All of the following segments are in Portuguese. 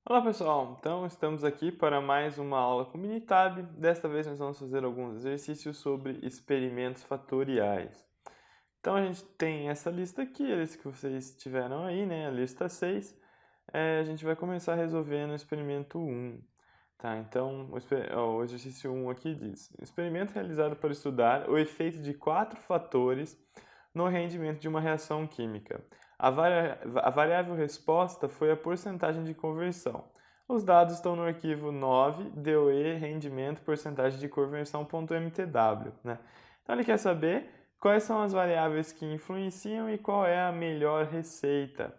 Olá pessoal, então estamos aqui para mais uma aula com Minitab. Desta vez nós vamos fazer alguns exercícios sobre experimentos fatoriais. Então a gente tem essa lista aqui, eles que vocês tiveram aí, né? A lista 6. A gente vai começar resolvendo o experimento 1. Tá, então o exercício 1 aqui diz: experimento realizado para estudar o efeito de 4 fatores no rendimento de uma reação química. A variável resposta foi a porcentagem de conversão. Os dados estão no arquivo 9, DOE, rendimento, porcentagem de conversão.mtw. Né? Então ele quer saber quais são as variáveis que influenciam e qual é a melhor receita.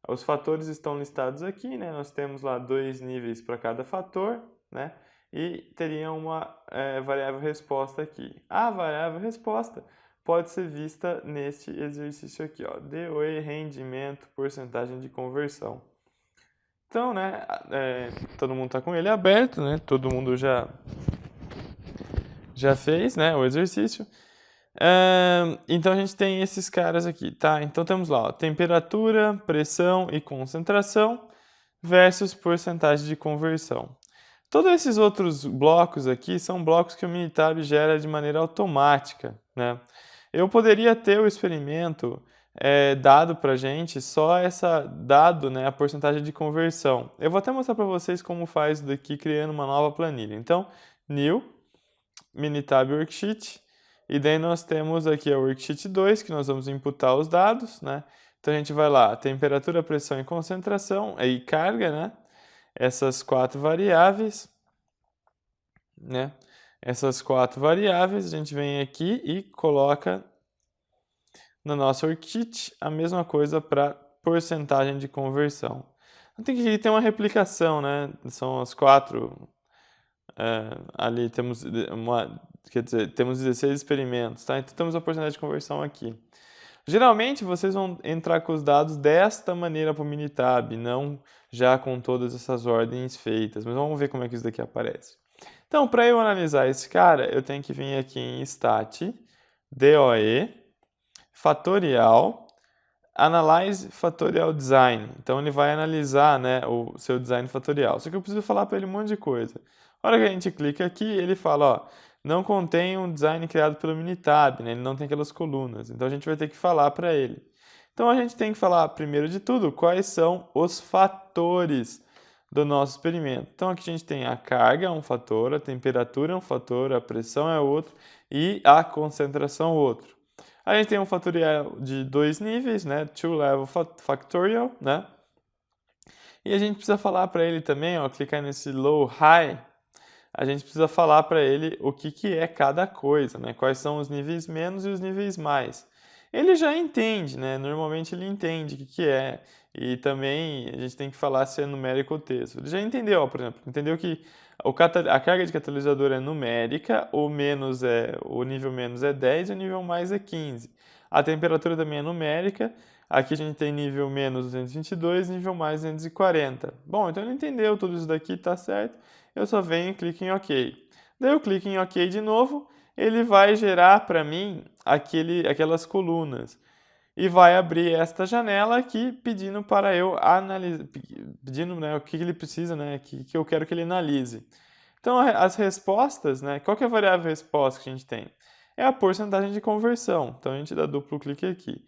Os fatores estão listados aqui, né? Nós temos lá 2 níveis para cada fator, né? E teria uma variável resposta aqui. A variável resposta pode ser vista neste exercício aqui, ó, DOE, rendimento, porcentagem de conversão. Então, né, todo mundo está com ele aberto, né? Todo mundo já fez, né, o exercício. Então a gente tem esses caras aqui, tá? Então temos lá, ó, temperatura, pressão e concentração versus porcentagem de conversão. Todos esses outros blocos aqui são blocos que o Minitab gera de maneira automática, né? Eu poderia ter o experimento dado para a gente só dado, né, a porcentagem de conversão. Eu vou até mostrar para vocês como faz isso daqui criando uma nova planilha. Então, New, Minitab Worksheet, e daí nós temos aqui a Worksheet 2, que nós vamos imputar os dados, né? Então a gente vai lá, temperatura, pressão e concentração, aí carga, né? Essas 4 variáveis, né? Essas 4 variáveis, a gente vem aqui e coloca no nosso worksheet a mesma coisa para porcentagem de conversão. Então tem que ter uma replicação, né? São as 4, ali temos quer dizer, temos 16 experimentos, tá? Então temos a porcentagem de conversão aqui. Geralmente vocês vão entrar com os dados desta maneira para o Minitab, não já com todas essas ordens feitas, mas vamos ver como é que isso daqui aparece. Então, para eu analisar esse cara, eu tenho que vir aqui em Stat, DOE, Fatorial, Analyze Fatorial Design. Então, ele vai analisar, né, o seu design fatorial. Só que eu preciso falar para ele um monte de coisa. A hora que a gente clica aqui, ele fala, ó, não contém um design criado pelo Minitab, né? Ele não tem aquelas colunas. Então a gente vai ter que falar para ele. Então a gente tem que falar, primeiro de tudo, quais são os fatores do nosso experimento. Então aqui a gente tem a carga, um fator, a temperatura é um fator, a pressão é outro e a concentração outro. A gente tem um fatorial de 2 níveis, né? Two level factorial, né? E a gente precisa falar para ele também, ó, clicar nesse low high, a gente precisa falar para ele o que é cada coisa, né? Quais são os níveis menos e os níveis mais. Ele já entende, né? Normalmente ele entende o que é. E também a gente tem que falar se é numérico ou texto. Ele já entendeu, ó, por exemplo, entendeu que a carga de catalisador é numérica, o nível menos é 10 e o nível mais é 15. A temperatura também é numérica. Aqui a gente tem nível menos 222, nível mais 240. Bom, então ele entendeu tudo isso daqui, tá certo? Eu só venho e clico em OK. Daí eu clico em OK de novo, ele vai gerar para mim aquelas colunas e vai abrir esta janela aqui pedindo para eu analisar, pedindo, né, o que ele precisa, né, que eu quero que ele analise. Então as respostas, né, qual que é a variável resposta que a gente tem? É a porcentagem de conversão. Então a gente dá duplo clique aqui.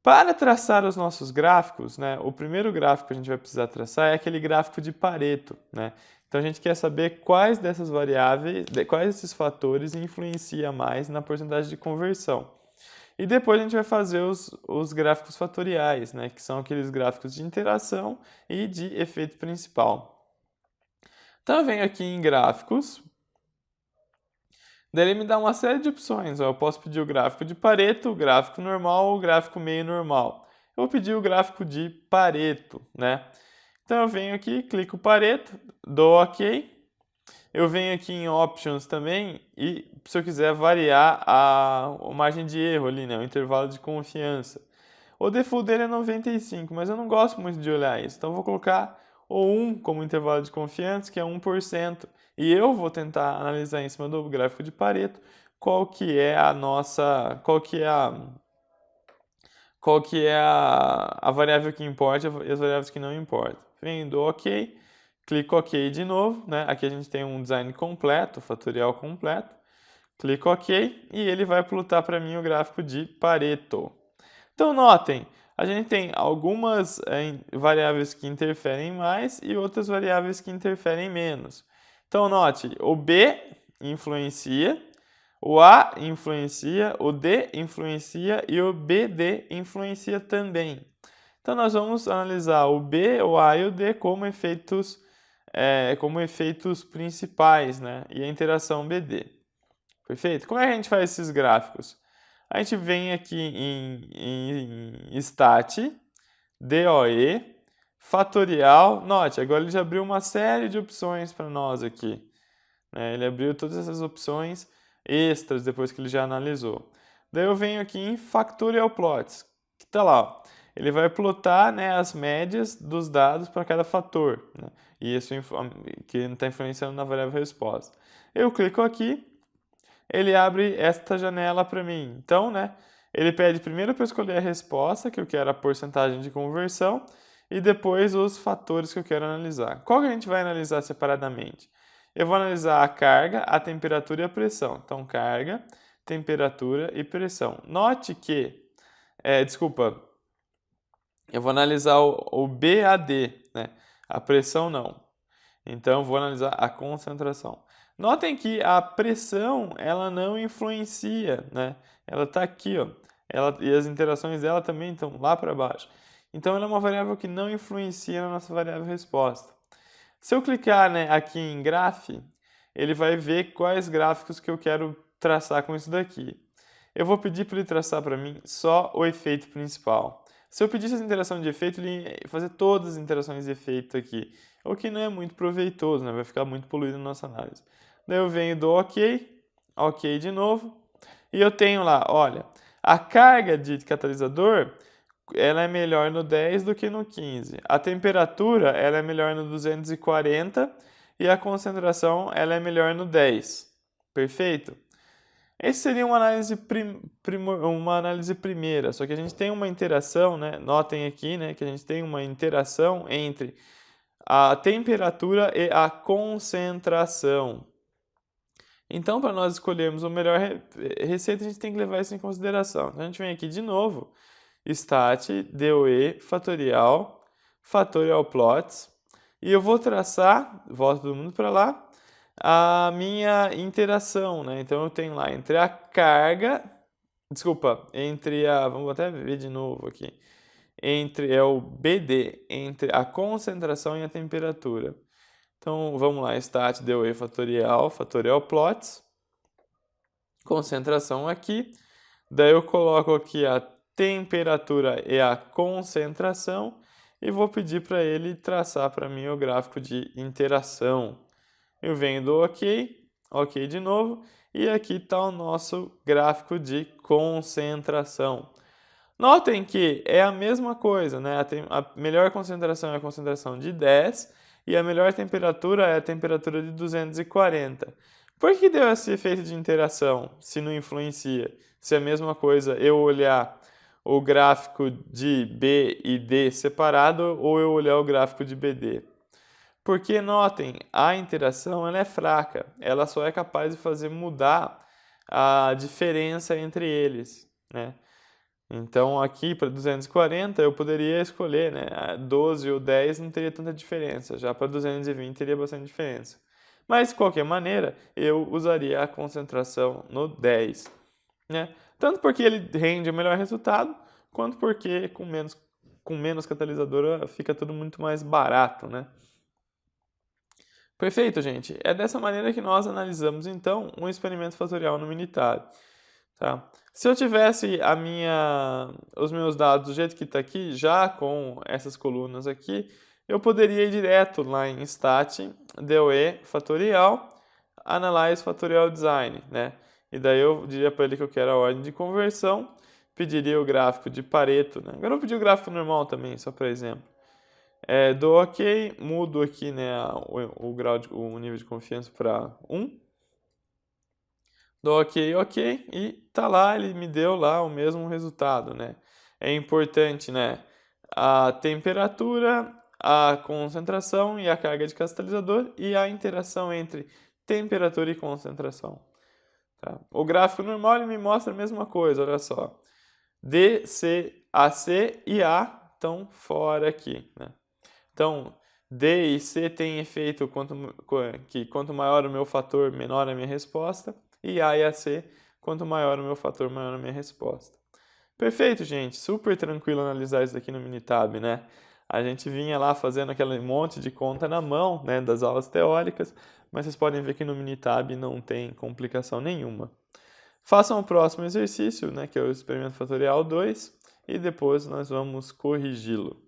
Para traçar os nossos gráficos, né, o primeiro gráfico que a gente vai precisar traçar é aquele gráfico de Pareto, né? Então a gente quer saber quais dessas variáveis, quais desses fatores influencia mais na porcentagem de conversão. E depois a gente vai fazer os gráficos fatoriais, né, que são aqueles gráficos de interação e de efeito principal. Então eu venho aqui em gráficos, daí ele me dá uma série de opções. Ó, eu posso pedir o gráfico de Pareto, o gráfico normal ou o gráfico meio normal. Eu vou pedir o gráfico de Pareto, né? Então eu venho aqui, clico Pareto, dou OK. Eu venho aqui em Options também e se eu quiser variar a margem de erro ali, né? O intervalo de confiança. O default dele é 95, mas eu não gosto muito de olhar isso. Então eu vou colocar o 1 como intervalo de confiança, que é 1%. E eu vou tentar analisar em cima do gráfico qual que é qual que é a variável que importa e as variáveis que não importam. Venho do OK, clico OK de novo, né? Aqui a gente tem um design completo, fatorial completo. Clico OK e ele vai plotar para mim o gráfico de Pareto. Então, notem, a gente tem algumas variáveis que interferem mais e outras variáveis que interferem menos. Então, note, o B influencia, o A influencia, o D influencia e o BD influencia também. Então, nós vamos analisar o B, o A e o D como efeitos principais, né? E a interação BD. Perfeito? Como é que a gente faz esses gráficos? A gente vem aqui em Stat, DOE, fatorial. Note, agora ele já abriu uma série de opções para nós aqui, né? Ele abriu todas essas opções extras depois que ele já analisou. Daí eu venho aqui em Factorial Plots, que está lá, ó. Ele vai plotar, né, as médias dos dados para cada fator, né? E isso que está influenciando na variável resposta. Eu clico aqui, ele abre esta janela para mim. Então, né, ele pede primeiro para escolher a resposta, que eu quero a porcentagem de conversão, e depois os fatores que eu quero analisar. Qual que a gente vai analisar separadamente? Eu vou analisar a carga, a temperatura e a pressão. Então, carga, temperatura e pressão. Note que, eu vou analisar o BAD, né? A pressão não. Então, eu vou analisar a concentração. Notem que a pressão, ela não influencia, né? Ela está aqui, ó. E as interações dela também estão lá para baixo. Então, ela é uma variável que não influencia na nossa variável resposta. Se eu clicar, né, aqui em Graph, ele vai ver quais gráficos que eu quero traçar com isso daqui. Eu vou pedir para ele traçar para mim só o efeito principal. Se eu pedisse essa interação de efeito, ele ia fazer todas as interações de efeito aqui, o que não é muito proveitoso, né? Vai ficar muito poluído na nossa análise. Daí eu venho do OK, OK de novo, e eu tenho lá, olha, a carga de catalisador, ela é melhor no 10 do que no 15. A temperatura, ela é melhor no 240 e a concentração, ela é melhor no 10. Perfeito? Esse seria uma análise, uma análise primeira, só que a gente tem uma interação, né? Notem aqui, né, que a gente tem uma interação entre a temperatura e a concentração. Então, para nós escolhermos a melhor receita, a gente tem que levar isso em consideração. Então, a gente vem aqui de novo, Stat, DOE, fatorial, fatorial plots, e eu vou traçar, volta todo mundo para lá, a minha interação, né? Então, eu tenho lá entre a carga, vamos até ver de novo aqui, o BD, entre a concentração e a temperatura. Então, vamos lá, Stat, DOE, fatorial, fatorial plots, concentração aqui, daí eu coloco aqui a temperatura e a concentração e vou pedir para ele traçar para mim o gráfico de interação. Eu venho do OK, OK de novo, e aqui está o nosso gráfico de concentração. Notem que é a mesma coisa, né? A melhor concentração é a concentração de 10 e a melhor temperatura é a temperatura de 240. Por que deu esse efeito de interação, se não influencia? Se é a mesma coisa eu olhar o gráfico de B e D separado ou eu olhar o gráfico de BD? Porque, notem, a interação ela é fraca, ela só é capaz de fazer mudar a diferença entre eles, né? Então, aqui para 240 eu poderia escolher, né? 12 ou 10 não teria tanta diferença, já para 220 teria bastante diferença. Mas, de qualquer maneira, eu usaria a concentração no 10, né? Tanto porque ele rende o melhor resultado, quanto porque com menos catalisador fica tudo muito mais barato, né? Perfeito, gente. É dessa maneira que nós analisamos, então, um experimento fatorial no Minitab. Tá? Se eu tivesse os meus dados do jeito que está aqui, já com essas colunas aqui, eu poderia ir direto lá em Stat, DOE, fatorial, Analyze Fatorial Design, né? E daí eu diria para ele que eu quero a ordem de conversão, pediria o gráfico de Pareto, né? Agora eu vou pedir o gráfico normal também, só para exemplo. Dou OK, mudo aqui, né, o nível de confiança para 1. Dou OK, OK, e tá lá, ele me deu lá o mesmo resultado, né? é importante, né, a temperatura, a concentração e a carga de catalisador e a interação entre temperatura e concentração. Tá? O gráfico normal ele me mostra a mesma coisa, olha só. D, C, AC e A estão fora aqui, né? Então, D e C têm efeito que quanto maior o meu fator, menor a minha resposta, e A e AC, quanto maior o meu fator, maior a minha resposta. Perfeito, gente. Super tranquilo analisar isso daqui no Minitab, né? A gente vinha lá fazendo aquele monte de conta na mão, né, das aulas teóricas, mas vocês podem ver que no Minitab não tem complicação nenhuma. Façam o próximo exercício, né, que é o experimento fatorial 2, e depois nós vamos corrigi-lo.